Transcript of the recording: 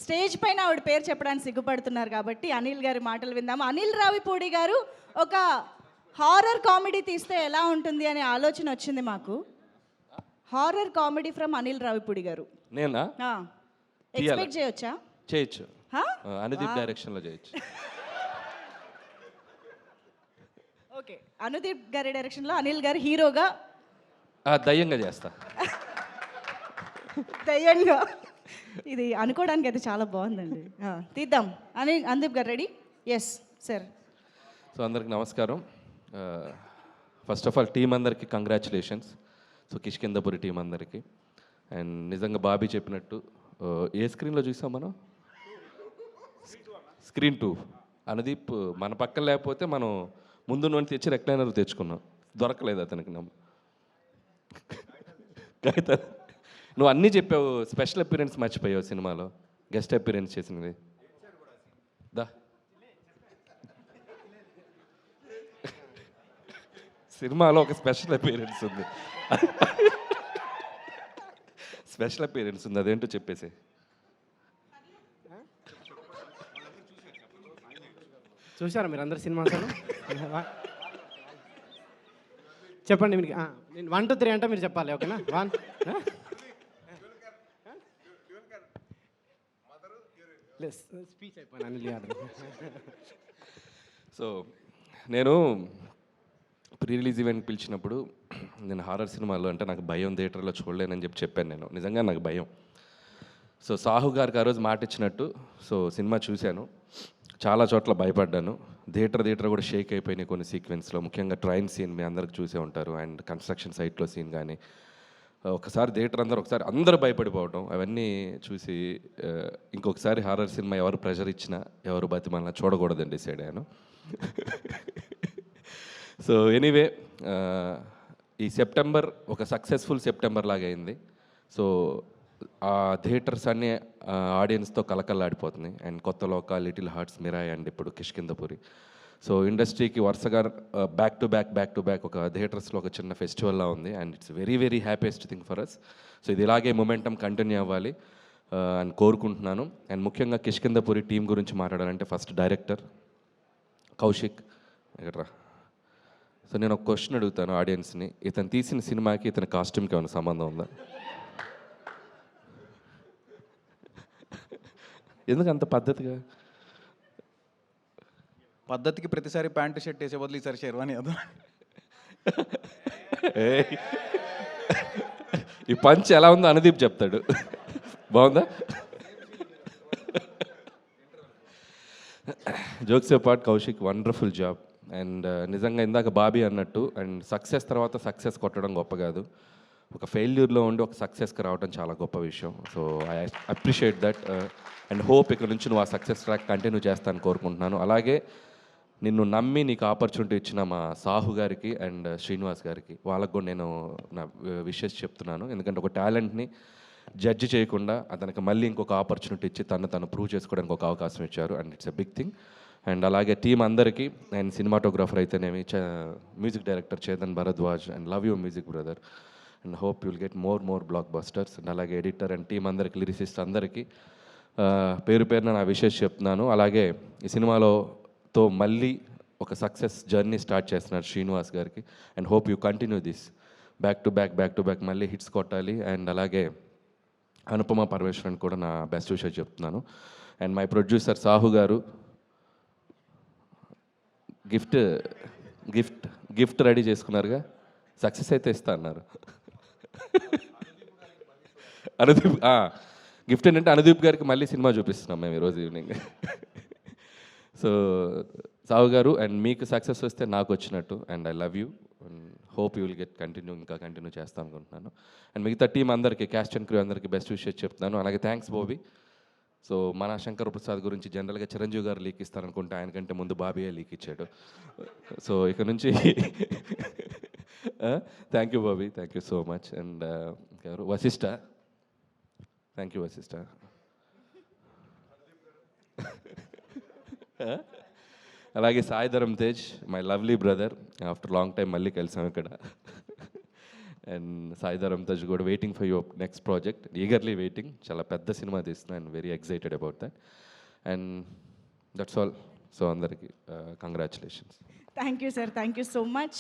Stage పైన ఆవిడ పేరు చెప్పడానికి సిగ్గుపడుతున్నారు కాబట్టి అనిల్ గారి మాటలు విందాము. అనిల్ రావిపూడి గారు ఒక హారర్ కామెడీ తీస్తే ఎలా ఉంటుంది అనే ఆలోచన వచ్చింది మాకు. Horror comedy from Anil Ravipudi గారు. నేనా? ఎక్స్పెక్ట్ చేయొచ్చా? చేయొచ్చు. అనుదీప్ డైరెక్షన్లో చేయొచ్చు. ఓకే, అనుదీప్ గారి డైరెక్షన్లో అనిల్ గారు హీరోగా దయ్యంగా చేస్తా. దయ్యంగా ఇది అనుకోవడానికి అయితే చాలా బాగుందండి. తీద్దాం. అనుదీప్ గారు రెడీ? Yes sir. సో అందరికి నమస్కారం. ఫస్ట్ ఆఫ్ ఆల్ టీం అందరికీ కంగ్రాచులేషన్స్. సో కిష్కిందపురి టీం అందరికీ. అండ్ నిజంగా బాబీ చెప్పినట్టు ఏ స్క్రీన్లో చూసాం మనం? స్క్రీన్ 2. అనుదీప్ మన పక్కన లేకపోతే మనం ముందు నుండి తెచ్చి రెక్లైనర్ తెచ్చుకున్నాం. దొరకలేదు అతనికి. నువ్వు అన్నీ చెప్పావు, స్పెషల్ అపీరెన్స్ మర్చిపోయావు సినిమాలో. గెస్ట్ అపీరెన్స్ చేసినది దా. సినిమాలో ఒక స్పెషల్ అపీరెన్స్ ఉంది. స్పెషల్ అపీరెన్స్ ఉంది, అదేంటో చెప్పేసి. చూసారా మీరు అందరు సినిమా? చెప్పండి మీకు. నేను 1 2 3 అంటే మీరు చెప్పాలి, ఓకేనా? 1 స్పీచ్ అయిపోయినా. సో నేను ప్రీ రిలీజ్ ఈవెంట్ పిలిచినప్పుడు నేను హారర్ సినిమాలో అంటే నాకు భయం, థియేటర్లో చూడలేనని చెప్పాను. నేను నిజంగా నాకు భయం. సో సాహు గారికి ఆ రోజు మాట ఇచ్చినట్టు సో సినిమా చూశాను. చాలా చోట్ల భయపడ్డాను. థియేటర్ కూడా షేక్ అయిపోయినాయి కొన్ని సీక్వెన్స్లో. ముఖ్యంగా ట్రైన్ సీన్ మీ అందరికి చూసే ఉంటారు. అండ్ కన్స్ట్రక్షన్ సైట్లో సీన్ కానీ ఒకసారి థియేటర్ అందరూ భయపడిపోవటం అవన్నీ చూసి ఇంకొకసారి హారర్ సినిమా ఎవరు ప్రెషర్ ఇచ్చినా ఎవరు బతిమాలినా చూడకూడదని డిసైడ్ అయ్యాను. సో ఎనీవే ఈ సెప్టెంబర్ ఒక సక్సెస్ఫుల్ సెప్టెంబర్ లాగా అయింది. సో ఆ థియేటర్స్ అన్నీ ఆడియన్స్తో కలకల్లాడిపోతున్నాయి. అండ్ కొత్త లోక, లిటిల్ హార్ట్స్, మిరాయ్ అండ్ ఇప్పుడు కిష్కిందపురి. సో ఇండస్ట్రీకి వరుసగా బ్యాక్ టు బ్యాక్ ఒక థియేటర్స్లో ఒక చిన్న ఫెస్టివల్లా ఉంది. And it's very happiest thing for us. So ఇది ఇలాగే మొమెంటం కంటిన్యూ అవ్వాలి అని కోరుకుంటున్నాను. అండ్ ముఖ్యంగా కిష్కిందపురి టీం గురించి మాట్లాడాలంటే ఫస్ట్ డైరెక్టర్ కౌశిక్ ఎక్కడ్రా. సో నేను ఒక క్వశ్చన్ అడుగుతాను ఆడియన్స్ని. ఇతను తీసిన సినిమాకి ఇతని కాస్ట్యూమ్కి ఏమైనా సంబంధం ఉందా? ఎందుకు అంత పద్ధతికి ప్రతిసారి ప్యాంటు షర్ట్ వేసే బదులు ఈసారి షెర్వానీ అదా? ఈ పంచ్ ఎలా ఉందో అనుదీప్ చెప్తాడు. బాగుందా? Jokes part Kaushik wonderful job. And నిజంగా ఇందాక బాబీ అన్నట్టు అండ్ సక్సెస్ తర్వాత సక్సెస్ కొట్టడం గొప్ప కాదు, ఒక ఫెయిల్యూర్లో ఉండి ఒక సక్సెస్కి రావడం చాలా గొప్ప విషయం. So I appreciate that and hope ఇక్కడ నుంచి నువ్వు ఆ సక్సెస్ ట్రాక్ కంటిన్యూ చేస్తాను కోరుకుంటున్నాను. అలాగే నిన్ను నమ్మి నీకు ఆపర్చునిటీ ఇచ్చిన మా సాహు గారికి అండ్ శ్రీనివాస్ గారికి వాళ్ళకు కూడా నేను నా విషెస్ చెప్తున్నాను. ఎందుకంటే ఒక టాలెంట్ని జడ్జి చేయకుండా అతనికి మళ్ళీ ఇంకొక ఆపర్చునిటీ ఇచ్చి తను ప్రూవ్ చేసుకోవడానికి ఒక అవకాశం ఇచ్చారు. And it's a big thing. And అలాగే టీం అందరికీ అండ్ సినిమాటోగ్రాఫర్ అయితేనేమి, music director Chetan Bharadwaj and love you music brother and hope you'll get more blockbusters. And అలాగే ఎడిటర్ అండ్ టీం అందరికీ, లిరిసిస్ట్ అందరికీ పేరున నా విషెస్ చెప్తున్నాను. అలాగే ఈ సినిమాతో మళ్ళీ ఒక సక్సెస్ జర్నీ స్టార్ట్ చేస్తున్నారు శ్రీనివాస్ గారికి. And hope you continue this back to back మళ్ళీ హిట్స్ కొట్టాలి. అండ్ అలాగే అనుపమ పరమేశ్వరన్ కూడా నా బెస్ట్ విషయం చెప్తున్నాను. అండ్ మై ప్రొడ్యూసర్ సాహు గారు గిఫ్ట్ రెడీ చేసుకున్నారుగా, సక్సెస్ అయితే ఇస్తా అన్నారు. అనుదీప్ గిఫ్ట్ ఏంటంటే అనుదీప్ గారికి మళ్ళీ సినిమా చూపిస్తున్నాం మేము ఈరోజు ఈవినింగ్. సో సాహు గారు అండ్ మీకు సక్సెస్ వస్తే నాకు వచ్చినట్టు. And I love you and hope you will get continue చేస్తాను అనుకుంటున్నాను. అండ్ మిగతా టీం అందరికీ, క్యాస్ట్ అండ్ క్రూ అందరికీ బెస్ట్ విషెస్ చెప్తున్నాను. అలాగే థ్యాంక్స్ బాబీ. సో మన శంకర్ ప్రసాద్ గురించి జనరల్గా చిరంజీవి గారు లీక్ ఇస్తారనుకుంటే ఆయనకంటే ముందు బాబీయే లీక్ ఇచ్చాడు. సో ఇక నుంచి thank you Bobby, thank you so much. And Vashishta, thank you Vashishta. అలాగే Sai Dharam Tej, my lovely brother, after long time మళ్ళీ కలిసాం ఇక్కడ. అండ్ సాయిధరం తజ్ కూడా waiting for your next project, eagerly waiting. చాలా పెద్ద సినిమా తీస్తున్నా and very excited about that. And that's all. So అందరికీ congratulations. Thank you sir, thank you so much.